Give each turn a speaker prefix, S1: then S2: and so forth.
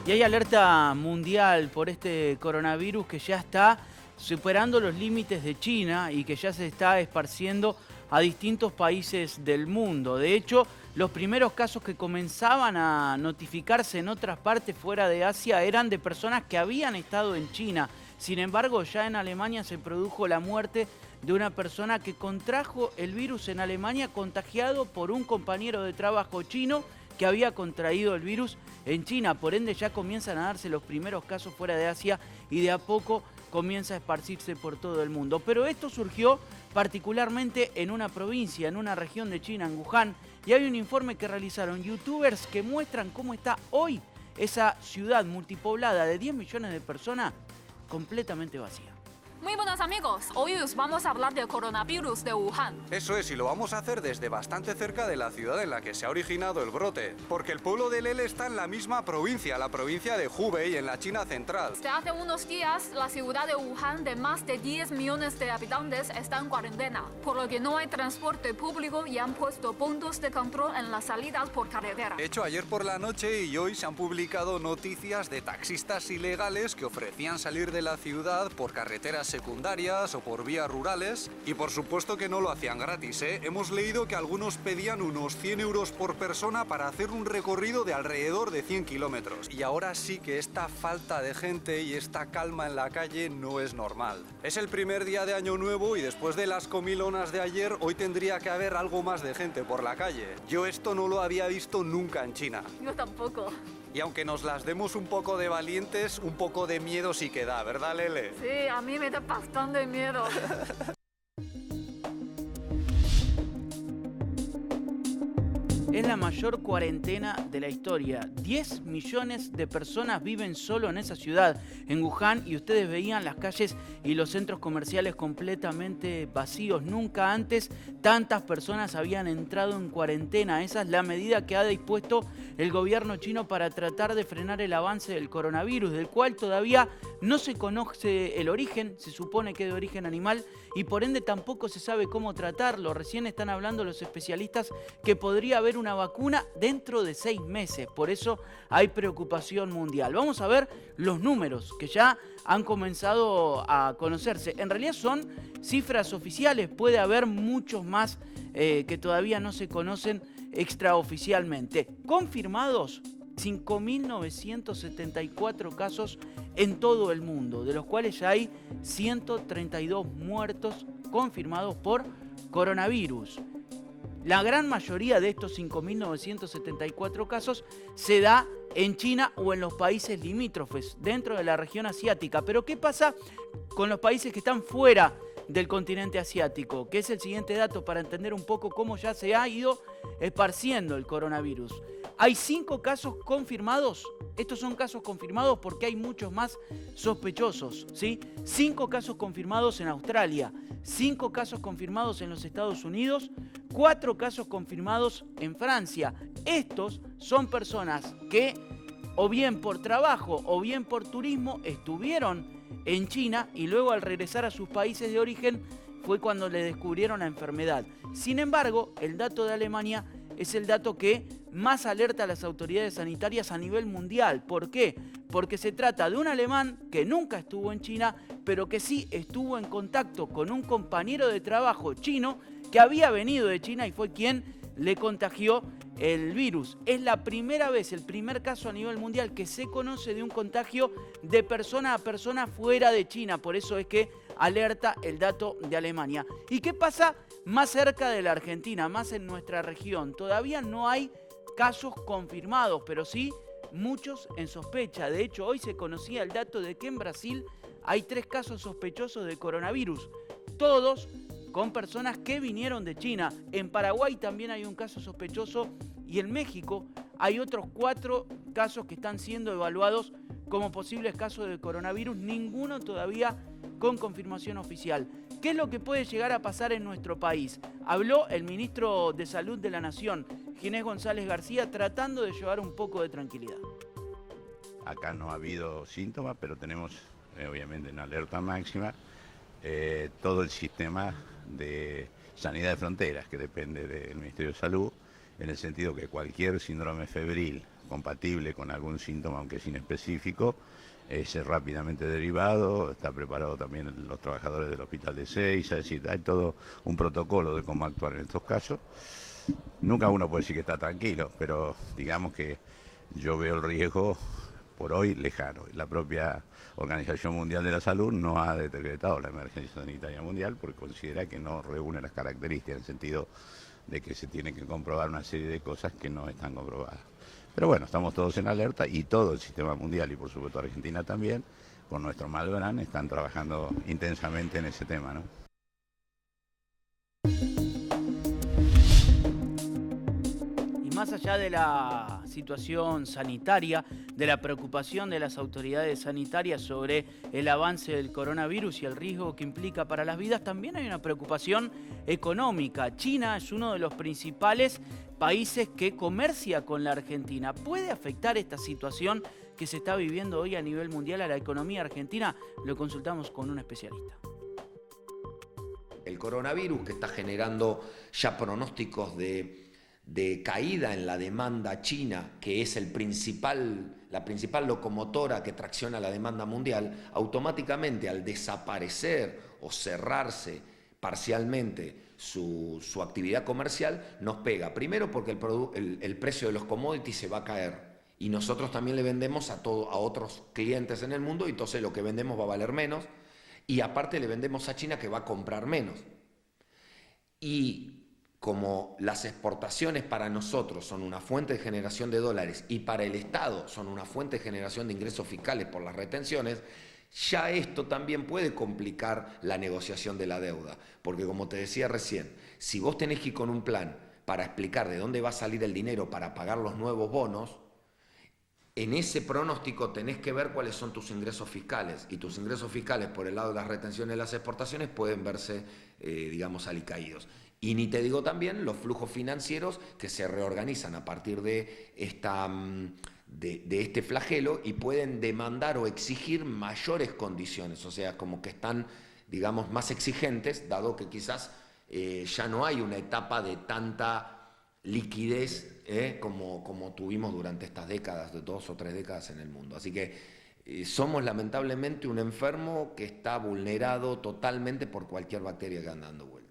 S1: Y hay alerta mundial por este coronavirus que ya está superando los límites de China y que ya se está esparciendo a distintos países del mundo. De hecho, los primeros casos que comenzaban a notificarse en otras partes fuera de Asia eran de personas que habían estado en China. Sin embargo, ya en Alemania se produjo la muerte de una persona que contrajo el virus en Alemania, contagiado por un compañero de trabajo chino que había contraído el virus en China. Por ende, ya comienzan a darse los primeros casos fuera de Asia y de a poco comienza a esparcirse por todo el mundo. Pero esto surgió particularmente en una provincia, en una región de China, en Wuhan, y hay un informe que realizaron youtubers que muestran cómo está hoy esa ciudad multipoblada de 10 millones de personas completamente vacía.
S2: Muy buenos amigos, hoy os vamos a hablar del coronavirus de Wuhan.
S3: Eso es, y lo vamos a hacer desde bastante cerca de la ciudad en la que se ha originado el brote, porque el pueblo de Lele está en la misma provincia, la provincia de Hubei, en la China central.
S2: Desde hace unos días, la ciudad de Wuhan, de más de 10 millones de habitantes, está en cuarentena, por lo que no hay transporte público y han puesto puntos de control en las salidas por carretera.
S3: De hecho, ayer por la noche y hoy se han publicado noticias de taxistas ilegales que ofrecían salir de la ciudad por carreteras secundarias o por vías rurales, y por supuesto que no lo hacían gratis, ¿eh? Hemos leído que algunos pedían unos 100 euros por persona para hacer un recorrido de alrededor de 100 kilómetros. Y ahora sí que esta falta de gente y esta calma en la calle no es normal. Es el primer día de Año Nuevo y después de las comilonas de ayer, hoy tendría que haber algo más de gente por la calle. Yo esto no lo había visto nunca en China.
S2: Yo tampoco.
S3: Y aunque nos las demos un poco de valientes, un poco de miedo sí que da, ¿verdad, Lele?
S2: Sí, a mí me da bastante miedo.
S1: Es la mayor cuarentena de la historia. 10 millones de personas viven solo en esa ciudad, en Wuhan, y ustedes veían las calles y los centros comerciales completamente vacíos. Nunca antes tantas personas habían entrado en cuarentena. Esa es la medida que ha dispuesto el gobierno chino para tratar de frenar el avance del coronavirus, del cual todavía no se conoce el origen, se supone que es de origen animal, y por ende tampoco se sabe cómo tratarlo. Recién están hablando los especialistas que podría haber una vacuna dentro de 6 meses. Por eso hay preocupación mundial. Vamos a ver los números que ya han comenzado a conocerse. En realidad son cifras oficiales. Puede haber muchos más que todavía no se conocen extraoficialmente. Confirmados, 5.974 casos en todo el mundo, de los cuales ya hay 132 muertos confirmados por coronavirus. La gran mayoría de estos 5.974 casos se da en China o en los países limítrofes, dentro de la región asiática. Pero ¿qué pasa con los países que están fuera del continente asiático? Que es el siguiente dato para entender un poco cómo ya se ha ido esparciendo el coronavirus. Hay 5 casos confirmados. Estos son casos confirmados porque hay muchos más sospechosos, ¿sí? 5 casos confirmados en Australia, 5 casos confirmados en los Estados Unidos, 4 casos confirmados en Francia. Estos son personas que, o bien por trabajo o bien por turismo, estuvieron en China y luego al regresar a sus países de origen fue cuando le descubrieron la enfermedad. Sin embargo, el dato de Alemania es el dato que más alerta a las autoridades sanitarias a nivel mundial. ¿Por qué? Porque se trata de un alemán que nunca estuvo en China, pero que sí estuvo en contacto con un compañero de trabajo chino que había venido de China y fue quien le contagió el virus. Es la primera vez, el primer caso a nivel mundial que se conoce de un contagio de persona a persona fuera de China. Por eso es que alerta el dato de Alemania. ¿Y qué pasa más cerca de la Argentina, más en nuestra región? Todavía no hay casos confirmados, pero sí muchos en sospecha. De hecho, hoy se conocía el dato de que en Brasil hay 3 casos sospechosos de coronavirus. Todos con personas que vinieron de China. En Paraguay también hay un caso sospechoso y en México hay otros 4 casos que están siendo evaluados como posibles casos de coronavirus, ninguno todavía con confirmación oficial. ¿Qué es lo que puede llegar a pasar en nuestro país? Habló el ministro de Salud de la Nación, Ginés González García, tratando de llevar un poco de tranquilidad.
S4: Acá no ha habido síntomas, pero tenemos obviamente en alerta máxima todo el sistema de sanidad de fronteras, que depende del Ministerio de Salud, en el sentido que cualquier síndrome febril compatible con algún síntoma, aunque es inespecífico, es rápidamente derivado. Está preparado también los trabajadores del hospital de Seiza, es decir, hay todo un protocolo de cómo actuar en estos casos. Nunca uno puede decir que está tranquilo, pero digamos que yo veo el riesgo por hoy lejano. La propia Organización Mundial de la Salud no ha decretado la emergencia sanitaria mundial porque considera que no reúne las características, en el sentido de que se tiene que comprobar una serie de cosas que no están comprobadas. Pero bueno, estamos todos en alerta, y todo el sistema mundial, y por supuesto Argentina también, con nuestro Malbrán, están trabajando intensamente en ese tema, ¿no?
S1: Más allá de la situación sanitaria, de la preocupación de las autoridades sanitarias sobre el avance del coronavirus y el riesgo que implica para las vidas, también hay una preocupación económica. China es uno de los principales países que comercia con la Argentina. ¿Puede afectar esta situación que se está viviendo hoy a nivel mundial a la economía argentina? Lo consultamos con un especialista.
S5: El coronavirus, que está generando ya pronósticos de caída en la demanda china, que es la principal locomotora que tracciona la demanda mundial, automáticamente, al desaparecer o cerrarse parcialmente su actividad comercial, nos pega. Primero porque el precio de los commodities se va a caer, y nosotros también le vendemos a otros clientes en el mundo, y entonces lo que vendemos va a valer menos, y aparte le vendemos a China, que va a comprar menos. Y como las exportaciones para nosotros son una fuente de generación de dólares y para el Estado son una fuente de generación de ingresos fiscales por las retenciones, ya esto también puede complicar la negociación de la deuda. Porque, como te decía recién, si vos tenés que ir con un plan para explicar de dónde va a salir el dinero para pagar los nuevos bonos, en ese pronóstico tenés que ver cuáles son tus ingresos fiscales, y tus ingresos fiscales por el lado de las retenciones y las exportaciones pueden verse, alicaídos. Y ni te digo también los flujos financieros que se reorganizan a partir de este flagelo, y pueden demandar o exigir mayores condiciones, o sea, como que están, digamos, más exigentes, dado que quizás ya no hay una etapa de tanta liquidez como tuvimos durante estas décadas, de 2 o 3 décadas en el mundo. Así que somos lamentablemente un enfermo que está vulnerado totalmente por cualquier bacteria que anda dando vuelta.